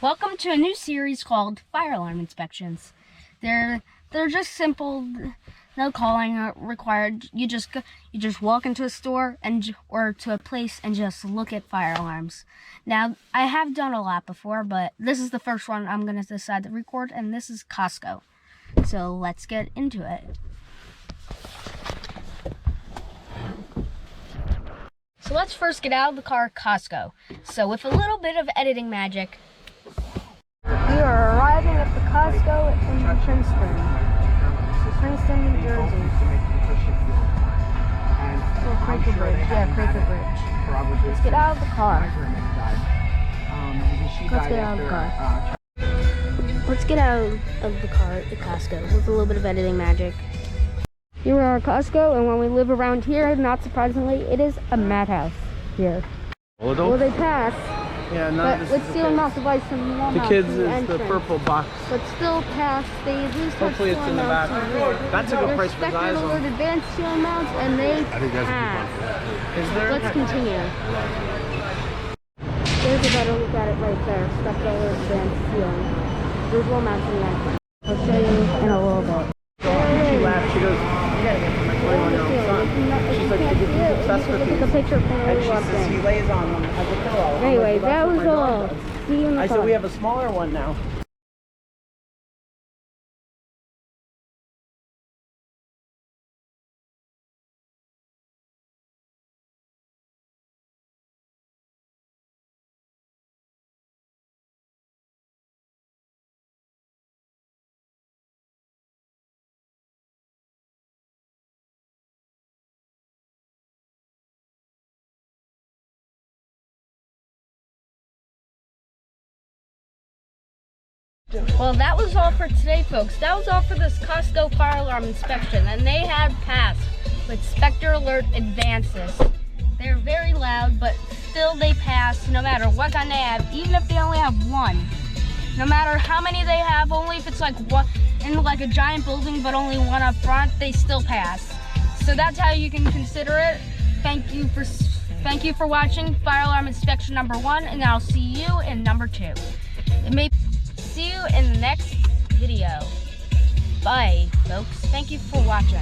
Welcome to a new series called Fire Alarm Inspections. They're just simple, no calling required. You just walk into a store or to a place and just look at fire alarms. Now, I have done a lot before, but this is the first one I'm going to decide to record, and this is Costco. So let's get into it. So let's first get out of the car, Costco. So with a little bit of editing magic, we are arriving at the Costco in Princeton, New Jersey. Oh, Quaker Bridge. Yeah, Quaker Bridge. Let's get out of the car. Let's get out of the car. Let's get out of the car at the Costco with a little bit of editing magic. Here we are at Costco, and when we live around here, not surprisingly, it is a madhouse here. Well, they pass. Yeah, but with steel amounts of ice and warm the kids is the purple box. But still pass. They do start. Hopefully it's in the back. That's a good price for guys. They're expected advanced steel amounts, and they pass. Is there? Let's continue. There's a better look at it right there. Spectral advanced steel. There's low amounts in the entrance. I'll show you in a little bit. She laughed. She goes, "You gotta get my 21-year-old son." She's like, "He's obsessed with these." The picture And she says he lays on them as a pillow. Anyway, that was all. See you in the car. I said we have a smaller one now. Well, that was all for today, folks. That was all for this Costco fire alarm inspection, and they had passed with Spectre Alert Advances. They're very loud, but still they pass no matter what kind they have, even if they only have one. No matter how many they have, only if it's like one in like a giant building, but only one up front, they still pass. So that's how you can consider it. Thank you for watching fire alarm inspection number 1, and I'll see you in number 2. See you in the next video. Bye, folks. Thank you for watching.